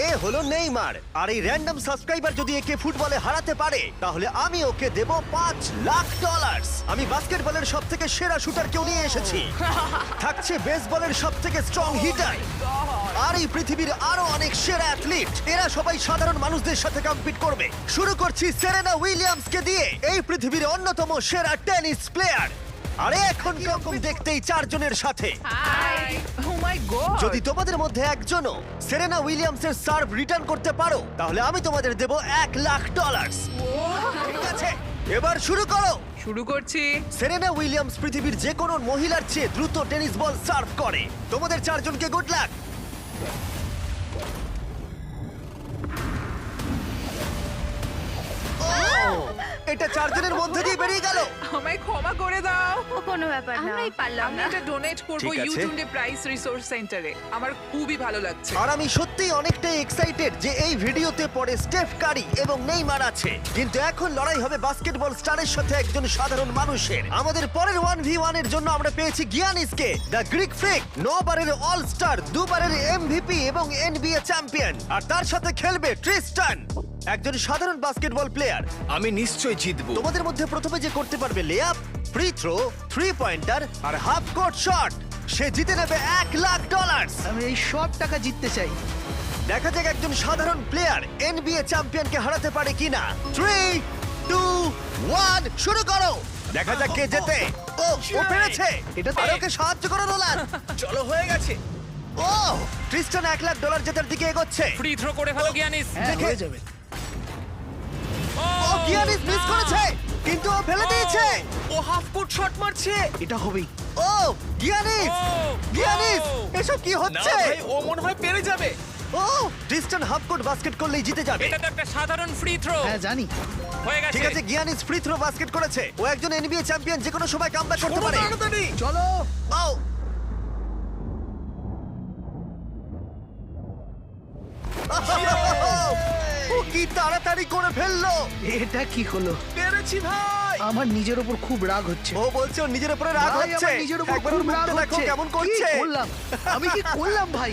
এ হলো নেইমার, আর এই random subscriber যদি একে ফুটবলে হারাতে পারে তাহলে আমি ওকে দেব $5,00,000। আমি বাস্কেটবলের সব থেকে সেরা শুটার কেউ নিয়ে এসেছি, থাকছে বেসবলের সব থেকে স্ট্রং হিটার, আর এই পৃথিবীর আরো অনেক সেরা অ্যাথলিট। এরা সবাই সাধারণ মানুষদের সাথে কম্পিট করবে। শুরু করছি সেরেনা উইলিয়ামসকে দিয়ে, এই পৃথিবীর অন্যতম সেরা টেনিস প্লেয়ার। আরে এখন কিরকম দেখতেই চারজনের সাথে। হাই ও মাই গড যদি তোমাদের মধ্যে একজনও সেরেনা উইলিয়ামসের সার্ভ রিটার্ন করতে পারো তাহলে আমি তোমাদের দেব $1,00,000। ঠিক আছে, এবার শুরু করো। শুরু করছি সেরেনা উইলিয়ামস পৃথিবীর যে কোনো মহিলার চেয়ে দ্রুত টেনিস বল সার্ভ করে। তোমাদের চারজনকে গুড লাক। এটা চারজনের মধ্যে দিয়ে বেরিয়ে গেল। আমায় ক্ষমা করে দাও কোনো ব্যাপার না, আমরাই পারলাম আমি না। এটা ডোনেট করব ঠিক আছে। ইউটিউবে প্রাইস রিসোর্স সেন্টারে। আমার খুবই ভালো লাগছে। আর আমি সত্যিই অনেকটাই এক্সাইটেড যে এই ভিডিওতে পরে স্টেফ কারি এবং নেইমার আছে, কিন্তু এখন লড়াই হবে বাস্কেটবল স্টারের সাথে একজন সাধারণ মানুষের। আমাদের পরের 1v1 এর জন্য আমরা পেয়েছি গিয়ানিসকে, দ্য গ্রিক ফ্রিক, 9 বারের অল স্টার, 2 বারের এমভিপি এবং এনবিএ চ্যাম্পিয়ন, আর তার সাথে খেলবে ট্রিস্টান, একজন সাধারণ বাস্কেটবল প্লেয়ার। আমি নিশ্চয়ই জিতবো। তোমাদের মধ্যে প্রথমে যে করতে পারবে লেআপ, ফ্রি থ্রো, 3 পয়েন্টার আর হাফ কোর্ট শট, সে জিতে নেবে $1,00,000। আমি এই সব টাকা জিততে চাই। দেখা যাক একজন সাধারণ প্লেয়ার এনবিএ চ্যাম্পিয়নকে হারাতে পারে কিনা। 3, 2, 1 শুরু করো। দেখা যাক কে জেতে। ও পেরেছে। এটা তো- আর ওকে সাহায্য করো নোলান। চলো, হয়ে গেছে। ও ট্রিস্টান $1,00,000 জেতার দিকে এগোচ্ছে। ফ্রি থ্রো করে ফেলো গিয়ানিস। হ্যাঁ, দেখে- হয়ে যাবে। ও গিয়ানিস মিস করেছে, কিন্তু ও ফেলে দিয়েছে। ও হাফ কোর্ট শট মারছে। এটা হবেই। ও গিয়ানিস, গিয়ানিস এসব কি না হচ্ছে? ভাই, ও মনে হয় পেরে যাবে। ও ট্রিস্টান হাফ কোর্ট বাস্কেট করলেই জিতে যাবে। এটা তো একটা সাধারণ ফ্রি থ্রো। হ্যাঁ জানি। হয়ে গেছে। ঠিক আছে, গিয়ানিস ফ্রি থ্রো বাস্কেট করেছে। ও একজন এনবিএ চ্যাম্পিয়ন, যে কোনো সময় কামব্যাক করতে পারে। তাড়াতাড়ি। চলো। ও ও কি তাড়াতাড়ি করে ফেললো। এটা কি হলো? পেরেছি ভাই। আমার নিজের উপর খুব রাগ হচ্ছে। ও বলছে ওর নিজের উপরে রাগ ভাই, হচ্ছে। আমার নিজের উপর একবার ওর খুব রাগ মুখটা দেখো হচ্ছে। কেমন কি করছে। করলাম? আমি কি করলাম ভাই?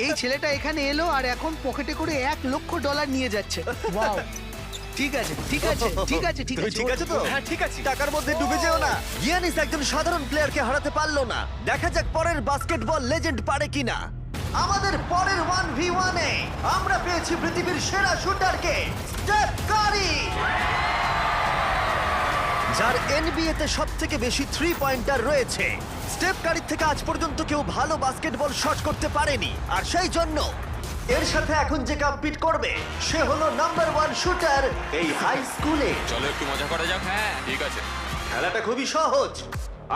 এই ছেলেটা এখানে এলো আর এখন পকেটে করে $1,00,000 নিয়ে যাচ্ছে। ওয়াও। ঠিক আছে, ঠিক আছে, ঠিক আছে, ঠিক তুমি আছে। ঠিক আছে তো? হ্যাঁ, ঠিক আছে। টাকার মধ্যে ডুবে যেও না। গিয়ানিস একজন সাধারণ প্লেয়ারকে হারাতে পারলো না। দেখা যাক পরের বাস্কেটবল লেজেন্ড পারে কিনা। আমাদের পরের 1v1 এ আমরা পেয়েছি পৃথিবীর সেরা শুটারকে, স্টেফ কারি, যার এনবিএ তে সবথেকে বেশি 3 পয়েন্টার রয়েছে। স্টেফ কারির থেকে আজ পর্যন্ত কেউ ভালো বাস্কেটবল শট করতে পারেনি, আর সেই জন্য এর সাথে এখন যে কম্পিট করবে সে হলো নাম্বার 1 শুটার এই হাই স্কুলে। চলো একটু মজা করা যাক। হ্যাঁ ঠিক আছে। খেলাটা খুবই সহজ।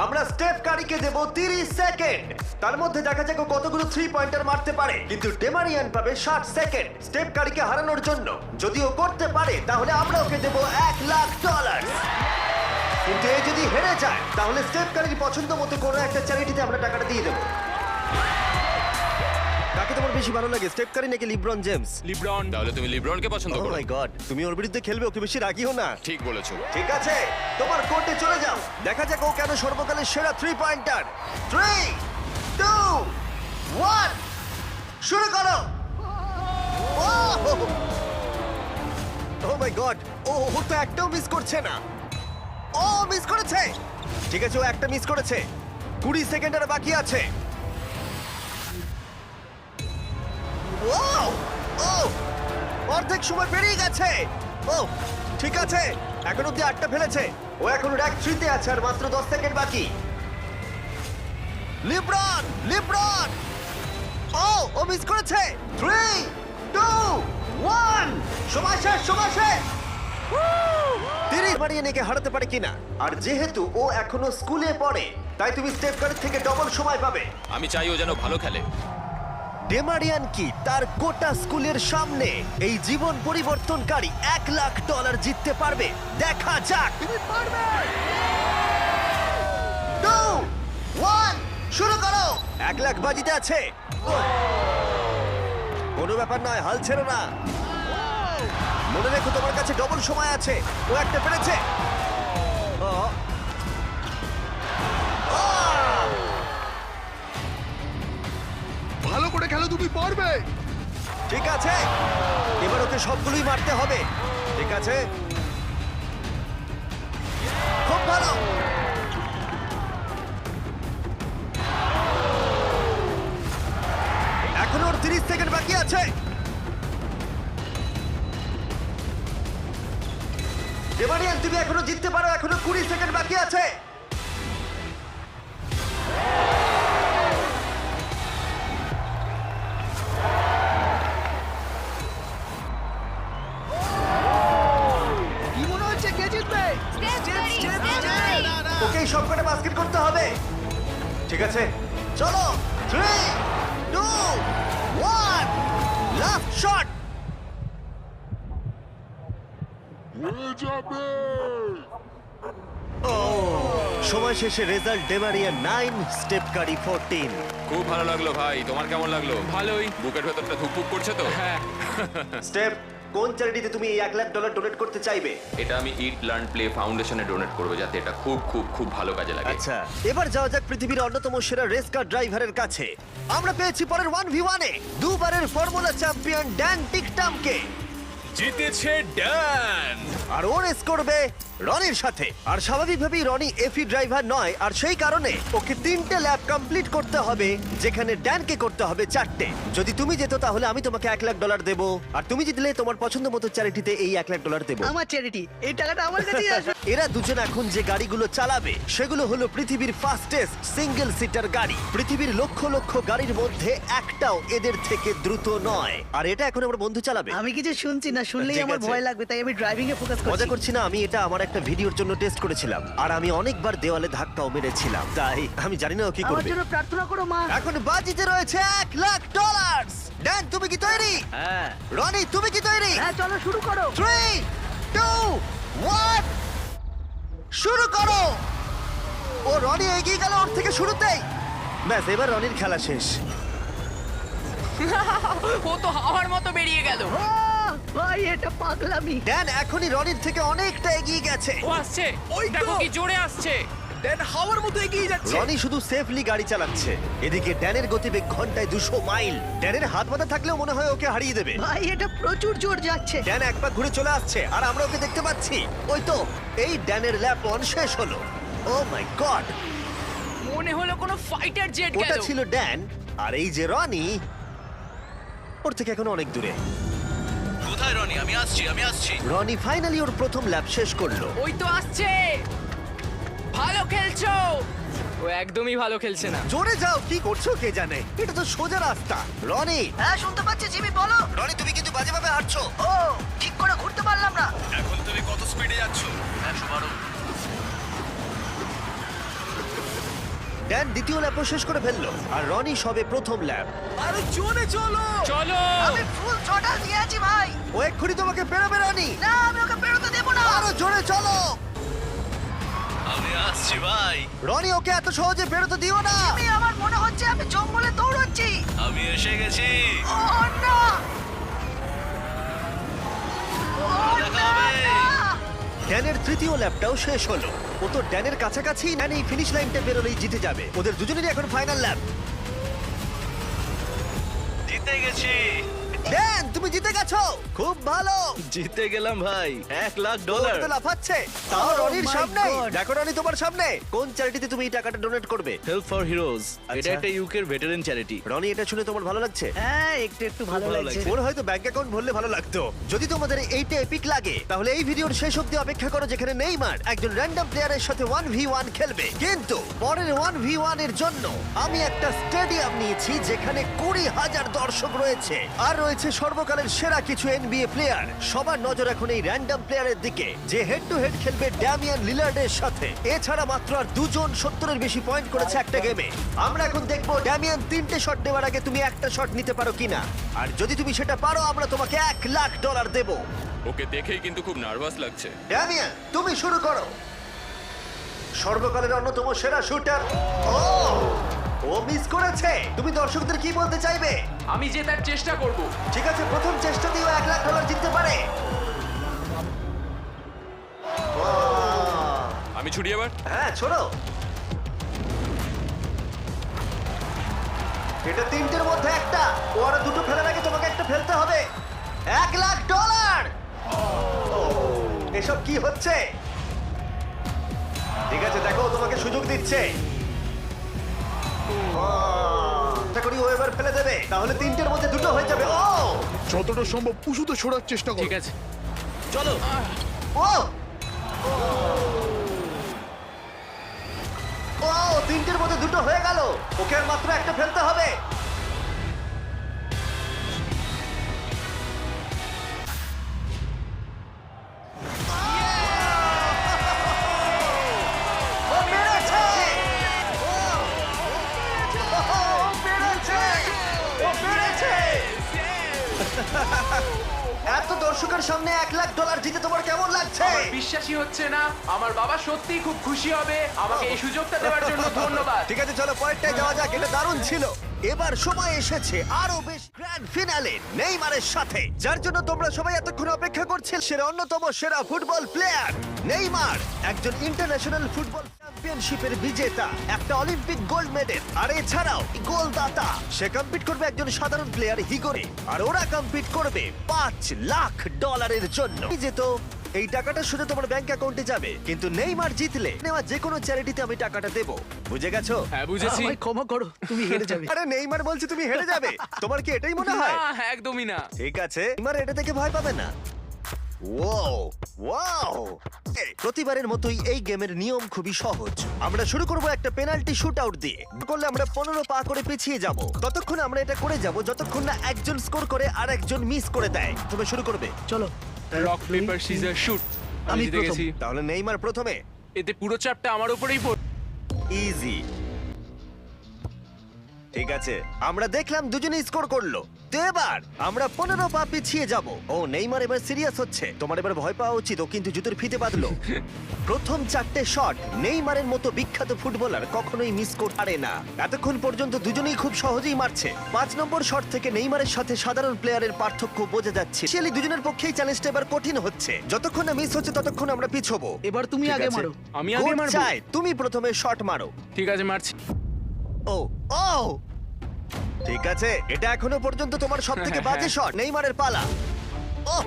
আমরা স্টেফ কারিকে দেব 30 সেকেন্ড। তার মধ্যে দেখা যাক ও কতগুলো 3 পয়েন্টার মারতে পারে, কিন্তু ডেমারিয়ান পাবে 60 সেকেন্ড স্টেফ কারিকে হারানোর জন্য। যদি ও করতে পারে তাহলে আমরা ওকে দেব $1,00,000। কিন্তু এ যদি হেরে যায় তাহলে স্টেফ কারির পছন্দ মতো কোনো একটা চ্যারিটিতে আমরা টাকাটা দিয়ে দেবো। কাকে তোমার বেশি ভালো লাগে, স্টেফ কারি নাকি লিব্রন জেমস? লিব্রন। তাহলে তুমি লিব্রনকে পছন্দ ও করো? মাই গড, তুমি ওর বিরুদ্ধে খেলবে, ওকে বেশি রাগিও না। ঠিক বলেছো। ঠিক আছে, তোমার কোর্টে চলে যাও। দেখা যাক ও কেন সর্বকালের সেরা 3 পয়েন্টার। 3, 2, 1 শুরু করো। ও মাই গড, ও তো একটাও মিস করছে না। ও মিস করেছে। ঠিক আছে, ও একটা মিস করেছে। 20 সেকেন্ড আর বাকি আছে। ও ও অর্ধেক সময় পেরিয়ে গেছে। ও ঠিক আছে, এখন অব্দি 8টা ফেলেছে। ও এখন র‍্যাঙ্ক 3 তে আছে আর মাত্র 10 সেকেন্ড বাকি। লিব্রন, লিব্রন, ও মিস করেছে। 3, 2, 1 সময় শেষ, সময় শেষ। 30 মারিয়ে নেকে হারাতে পারে কিনা। আর যেহেতু ও এখনো স্কুলে পড়ে তাই তুমি স্টেপ কারের থেকে ডবল সময় পাবে। আমি চাই ও যেন ভালো খেলে। ডেমারিয়ান কি তার গোটা স্কুলের সামনে এই জীবন পরিবর্তনকারী $1,00,000 জিততে পারবে? দেখা যাক। তুমি পারবে। 2, 1 শুরু করো। $1,00,000 বাজিতে আছে। কোনো ব্যাপার নয়, হাল ছেড়ো না। মনে রেখো তোমার কাছে ডবল সময় আছে। ও একটা পেরেছে। ও ভালো করে খেলো, তুমি পারবে। ঠিক আছে, এবার ওকে সবগুলোই মারতে হবে। ঠিক আছে, খুব ভালো। এখনো ওর 30 সেকেন্ড বাকি আছে। ডেমারিয়ান, তুমি এখনো জিততে পারো, এখনো 20 সেকেন্ড বাকি আছে। কি মনে হচ্ছে কে জিতবে? ওকে সবকটা বাস্কেট করতে হবে। ঠিক আছে, চলো। 3 2 1 লাস্ট শট। সময় শেষে রেজাল্ট ডেমারিয়া 9, স্টেপ কারি 14। খুব ভালো লাগলো ভাই, তোমার কেমন লাগলো? ভালোই। বুকের ভেতরটা ধুকপুক করছে তো? হ্যাঁ। স্টেপ, কোন চ্যারিটিতে তুমি এই $1 লাখ ডোনেট করতে চাইবে? এটা আমি ইট লার্ন প্লে ফাউন্ডেশনে ডোনেট করবো, যাতে এটা খুব খুব খুব ভালো কাজে লাগে। আচ্ছা, এবার যাওয়া যাক পৃথিবীর অন্যতম সেরা রেস কার ড্রাইভারের কাছে। আমরা পেয়েছি পরের 1v1 এ দুবারের ফর্মুলা চ্যাম্পিয়ন ড্যান টিকটামকে। জিতেছে ড্যান। আর ও রেস করবে রনির সাথে। আর স্বাভাবিকভাবেই রনি এফি ড্রাইভার নয়, আর সেই কারণে ওকে 3টে ল্যাব কমপ্লিট করতে হবে, যেখানে ড্যানকে করতে হবে 4টে। যদি তুমি যেত তাহলে আমি তোমাকে $1 লাখ দেবো, আর তুমি জিতলে তোমার পছন্দ মতো চ্যারিটিতে এই $1 লাখ দেবো। আমার চ্যারিটি, এই টাকাটা আমার কাছেই আসবে। এরা দুজন এখন যে গাড়িগুলো চালাবে সেগুলো হলো পৃথিবীর ফাস্টেস্ট সিঙ্গেল সিটার গাড়ি। পৃথিবীর লক্ষ লক্ষ গাড়ির মধ্যে একটাও এদের থেকে দ্রুত নয়। আর এটা এখন আমার বন্ধু চালাবে। আমি কিছু শুনছি না, শুনলেই ঠিক আমার আছে। ভয় লাগবে, তাই আমি ড্রাইভিং এ ফোকাস মজা করছি। করছি না, আমি এটা আমার একটা ভিডিওর জন্য টেস্ট করেছিলাম, আর আমি অনেকবার দেওয়ালে ধাক্কাও মেরেছিলাম, তাই আমি জানি না ও কি আমার করবে। জন্য প্রার্থনা করো মা। এখন বাজিতে রয়েছে $1 লাখ। ড্যান, তুমি কি তৈরি? হ্যাঁ। রনি, তুমি কি তৈরি? হ্যাঁ, চলো শুরু করো। 3 2 1 শুরু করো। ও রনি এগিয়ে গেল ওর থেকে শুরুতেই। ব্যাস, এবার রনির খেলা শেষ। ও তো হাওয়ার মতো বেরিয়ে গেল। আহ, ভাই এটা পাগলামি। ড্যান এখনই রনির থেকে অনেকটা এগিয়ে গেছে। ও আসছে, ওই তো। দেখো কি জোরে আসছে। ড্যান হাওয়ার মতো এগিয়ে যাচ্ছে। রনি শুধু সেফলি গাড়ি চালাচ্ছে, এদিকে ড্যানের গতিবেগ ঘন্টায় 200 মাইল। ড্যানের হাত মাথা থাকলেও মনে হয় ওকে হারিয়ে দেবে। ভাই এটা প্রচুর জোর যাচ্ছে। ড্যান এক পাক ঘুরে চলে আসছে, আর আমরা ওকে দেখতে পাচ্ছি। ওই তো, এই ড্যানের ল্যাপ 1 শেষ হলো। ও মাই গড, মনে হলো কোনো ফাইটার জেট ওটা গেল। ছিল ড্যান, আর এই যে রনি, ওর থেকে এখন অনেক দূরে। কোথায় রনি? আমি আসছি। রনি ফাইনালি ওর প্রথম ল্যাপ শেষ করলো। ওই তো আসছে। ভালো খেলছো। ও একদমই ভালো খেলছে না। জোরে যাও, কি করছো কে জানে, এটা তো সোজা রাস্তা। রনি, হ্যাঁ শুনতে পাচ্ছি জিমি, বলো। রনি তুমি কিন্তু বাজেভাবে হাঁটছো। ও ঠিক করে ঘুরতে পারলাম না। এখন তুমি কত স্পিডে যাচ্ছ? 112। ড্যান দ্বিতীয় ল্যাপও শেষ করে ফেললো, আর রনি সবে প্রথম ল্যাপ। আরে জোরে চলো। চলো। আমি ফুল থ্রটল দিয়ে আছি ভাই। ও এক্ষুনি তোমাকে পেরোবে রনি। না, আমি ওকে বেরোতে দেবো না। আরো জোরে চলো। আমি আসছি ভাই। রনি, ওকে এত সহজে বেরোতে দিও না। আমার মনে হচ্ছে আমি জঙ্গলে দৌড়চ্ছি। আমি এসে গেছি। ও না, ও না, না। ড্যানের তৃতীয় ল্যাপটাও শেষ হলো। ও তো ড্যানের কাছাকাছি, ড্যান এই ফিনিশ লাইনটা বেরোলেই জিতে যাবে। ওদের দুজনেরই এখন ফাইনাল ল্যাপ। জিতে গেছি। ড্যান, তুমি জিতে গেছো, খুব ভালো। জিতে গেলাম ভাই, $1 লাখ। ওরা তো লাফাচ্ছে, তাও Oh রনির my সামনে। God! দেখো রনি তোমার সামনে। কোন চ্যারিটিতে তুমি এই টাকাটা ডোনেট করবে? Help for heroes. আচ্ছা। এটা একটা ইউকের ভেটারেন চ্যারিটি। রনি, এটা শুনে তোমার ভালো লাগছে? হ্যাঁ একটু একটু ভালো ভালো লাগছে। ওর হয়তো ব্যাংক অ্যাকাউন্ট ভরলে ভালো লাগতো। যদি তোমাদের এইটা এপিক লাগে, তাহলে এই ভিডিওর শেষ অবধি অপেক্ষা করো, যেখানে নেইমার একজন র্যান্ডম প্লেয়ারের সাথে 1v1 খেলবে। কিন্তু পরের 1v1 এর জন্য আমি একটা স্টেডিয়াম নিয়েছি, যেখানে 20,000 দর্শক রয়েছে, আর রয়েছে সর্বকালের সেরা কিছু NBA প্লেয়ার। সবার নজর এখন এই র্যান্ডম প্লেয়ারের দিকে, যে হেড টু হেড খেলবে ড্যামিয়ান লিলার্ডের সাথে। এছাড়া মাত্র আর 2 জন 70-এর বেশি পয়েন্ট করেছে একটা গেমে। আমরা এখন দেখবো ড্যামিয়ান 3টে শট নেওয়ার আগে তুমি একটা শট নিতে পারো কিনা, আর যদি তুমি সেটা পারো, আমরা তোমাকে $1 লাখ দেবো। ওকে দেখেই কিন্তু খুব নার্ভাস লাগছে। ড্যামিয়ান, তুমি শুরু করো। সর্বকালের অন্যতম সেরা শুটার। ও মিস করেছে। তুমি দর্শকদের কি বলতে চাইবে? আমি জেতার চেষ্টা করব। ঠিক আছে, প্রথম চেষ্টাতেই ও $1 লাখ জিততে পারে। আমি ছুটি এবার। হ্যাঁ, ছোড়ো। এটা তিনটের মধ্যে একটা। ও আরো দুটো ফেলার আগে তোমাকে একটা ফেলতে হবে। $1,00,000। এসব কি হচ্ছে? ঠিক আছে, দেখো ও তোমাকে সুযোগ দিচ্ছে। আশা করি ও এবার ফেলে দেবে, তাহলে তিনটের মধ্যে দুটো হয়ে যাবে। ও যতটা সম্ভব উঁচুতে ছোড়ার চেষ্টা করো। ঠিক আছে। চলো। ও ও তিনটের মধ্যে দুটো হয়ে গেল। ওকে আর মাত্র একটা ফেলতে হবে। ও পেরেছে! ও পেরেছে! ও পেরেছে! এত দর্শকের সামনে $1,00,000 জিতে তোমার কেমন লাগছে? আমার বিশ্বাসই হচ্ছে না। আমার বাবা সত্যিই খুব খুশি হবে। আমাকে এই সুযোগটা দেওয়ার জন্য ধন্যবাদ। ঠিক আছে, চলো পরেরটায় যাওয়া যাক। এটা দারুণ ছিল। এবার সময় এসেছে আরো বেশ গ্র্যান্ড ফিনালে নেইমারের সাথে, যার জন্য তোমরা সবাই এতক্ষণ অপেক্ষা করছিলে। সেরা অন্যতম সেরা ফুটবল প্লেয়ার নেইমার, একজন ইন্টারন্যাশনাল ফুটবল চ্যাম্পিয়নশিপের বিজেতা, একটা অলিম্পিক গোল্ড মেডেল, আর এছাড়াও গোলদাতা। সে কম্পিট করবে একজন সাধারণ প্লেয়ার হিগোরে, আর ওরা কম্পিট করবে $5,00,000 জন্য। যেত এই টাকাটা শুধু তোমার ব্যাংক অ্যাকাউন্টে যাবে, কিন্তু নেইমার জিতলে নেওয়া যে কোনো চ্যারিটিতে আমি টাকাটা দেবো। বুঝে গেছো? হ্যাঁ, বুঝেছি। আমায় ক্ষমা করো, তুমি হেরে যাবে। আরে নেইমার বলছে তুমি হেরে যাবে। তোমার কি এটাই মনে হয়? না, একদমই না। ঠিক আছে, নেইমার এটা থেকে ভয় পাবে না। Wow wow! প্রতিবারের মতোই এই গেমের নিয়ম খুবই সহজ। আমরা শুরু করব একটা পেনাল্টি শুট আউট দিয়ে। করলে আমরা 15 পা করে পিছিয়ে যাব। ততক্ষণ আমরা এটা করে যাব যতক্ষণ না একজন স্কোর করে আর একজন মিস করে দেয়। তুমি শুরু করবে। চলো রক পেপার সিজার শুট। আমি আমি জিতে প্রথম। গেছি। তাহলে নেইমার প্রথমে। এতে পুরো চাপটা আমার উপরেই পড়। ইজি। ঠিক আছে, আমরা দেখলাম দুজনেই স্কোর করলো। তো এবার আমরা 15 পা পিছিয়ে যাব। ও নেইমার এবার সিরিয়াস হচ্ছে। তোমার এবার ভয় পাওয়া উচিত, ও কিন্তু জুতোর ফিতে বাঁধলো। প্রথম 4টে শট নেইমারের মতো বিখ্যাত ফুটবলার কখনোই মিস করতে পারে না। এতক্ষণ পর্যন্ত দুজনেই খুব সহজেই মারছে। 5 নম্বর শট থেকে নেইমারের সাথে সাধারণ প্লেয়ারের পার্থক্য বোঝা যাচ্ছে। স্পেশালি দুজনের পক্ষেই চ্যালেঞ্জটা এবার কঠিন হচ্ছে। যতক্ষণ না মিস হচ্ছে ততক্ষণ আমরা পিছবো। এবার তুমি ঠিক আগে আছে? মারো। আমি আগে কোচ মারবো? চায় তুমি প্রথমে শট মারো। ঠিক আছে, মারছি। ও ও ঠিক আছে, এটা এখনো পর্যন্ত তোমার সবথেকে বাজে শট। নেইমারের পালা। ও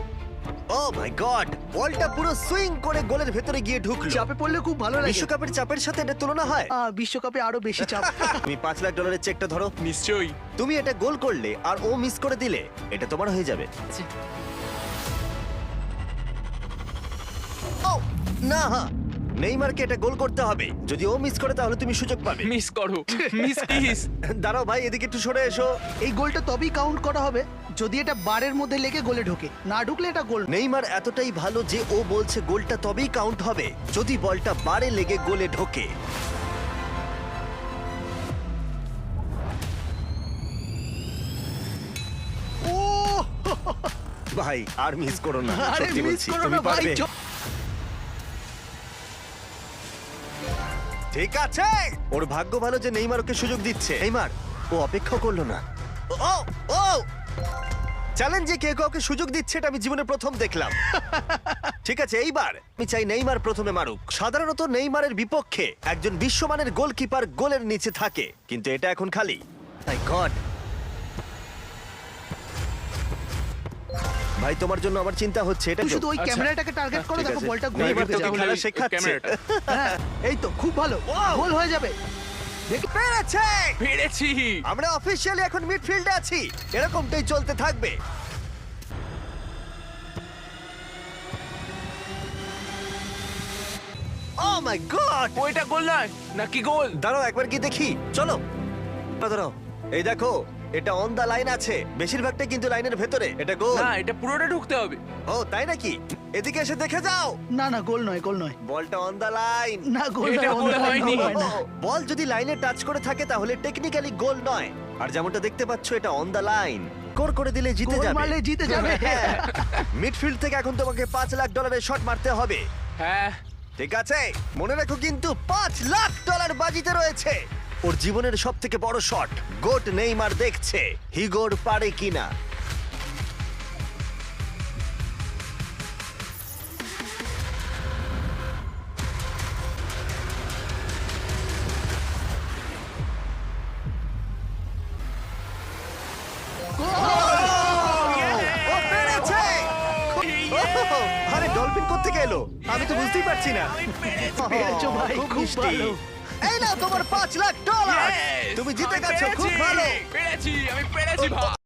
ও মাই গড, বলটা পুরো সুইং করে গোলের ভেতরে গিয়ে ঢুকলো। চাপে পড়লে খুব ভালো লাগে। বিশ্বকাপের চাপের সাথে এটা তুলনা হয়? বিশ্বকাপে আরো বেশি চাপ। তুমি $5,00,000 চেকটা ধরো। নিশ্চয়ই। তুমি এটা গোল করলে আর ও মিস করে দিলে এটা তোমার হয়ে যাবে। ও না, নেইমারকে এটা গোল করতে হবে। যদি ও মিস করে তাহলে তুমি সুযোগ পাবে। মিস করো, মিস প্লিজ। দাঁড়াও ভাই, এদিকে একটু সরে এসো। এই গোলটা তবেই কাউন্ট করা হবে যদি এটা বারের মধ্যে লেগে গোলে ঢোকে। না ঢুকলে এটা গোল। নেইমার এতটাই ভালো যে ও বলছে গোলটা তবেই কাউন্ট হবে যদি বলটা বারে লেগে গোলে ঢোকে। ও ভাই আর মিস করো না, আরে সত্যি মিস বলছি, করো তুমি না ভাই। পারবে। ঠিক আছে, ওর ভাগ্য ভালো যে নেইমার ওকে সুযোগ দিচ্ছে। নেইমার ও অপেক্ষা করলো না। ও ও চ্যালেঞ্জে কে কাউকে সুযোগ দিচ্ছে এটা আমি জীবনে প্রথম দেখলাম। ঠিক আছে, এইবার আমি চাই নেইমার প্রথমে মারুক। সাধারণত নেইমারের বিপক্ষে একজন বিশ্বমানের গোলকিপার গোলের নিচে থাকে, কিন্তু এটা এখন খালি। মাই গড ভাই, তোমার জন্য আমার চিন্তা হচ্ছে। এটা তুমি শুধু ওই আচ্ছা। ক্যামেরাটাকে টার্গেট করো, ঠিক দেখো আছে। বলটা না, গোলে এবার ঢুকে তোকে যাবে। খেলা ওই শেখাচ্ছে। ক্যামেরাটা। হ্যাঁ, এই তো খুব ভালো। Wow! গোল হয়ে যাবে। পেরেছে! পেরেছি। আমরা অফিসিয়ালি এখন মিডফিল্ডে আছি। এরকমটাই চলতে থাকবে। ও মাই গড! ওইটা গোল নয় নাকি গোল? দাঁড়াও একবার কি দেখি, চলো। দাঁড়াও, এই দেখো, এটা অন দা লাইন আছে। বেশিরভাগটা কিন্তু লাইনের ভেতরে। এটা গোল। না, এটা পুরোটা ঢুকতে হবে। ও তাই নাকি? এদিকে এসে দেখে যাও। না না, গোল নয়, গোল নয়। বলটা অন দা লাইন। না, গোল এটা নয়, গোল অন্য হয়নি। গোল হয় না। বল যদি লাইনে টাচ করে থাকে তাহলে টেকনিক্যালি গোল নয়। আর যেমনটা দেখতে পাচ্ছ এটা অন দা লাইন। স্কোর করে দিলে জিতে গোল যাবে। মারলে জিতে যাবে। মিডফিল্ড থেকে এখন তোমাকে $5,00,000 শট মারতে হবে। হ্যাঁ, ঠিক আছে, মনে রাখো কিন্তু $5,00,000 বাজিতে রয়েছে। ওর জীবনের সব থেকে বড় শট। গোট নেইমার দেখছে হিগোর পারে কিনা। কয়েন কোত্থেকে এলো আমি তো বুঝতেই পারছি না পেরেছো ভাই, খুব খুব মিষ্টি। ভালো। এই নাও তোমার $5 লাখ তুমি জিতে গেছো খুব ভালো পেরেছি আমি পেরেছি ভাই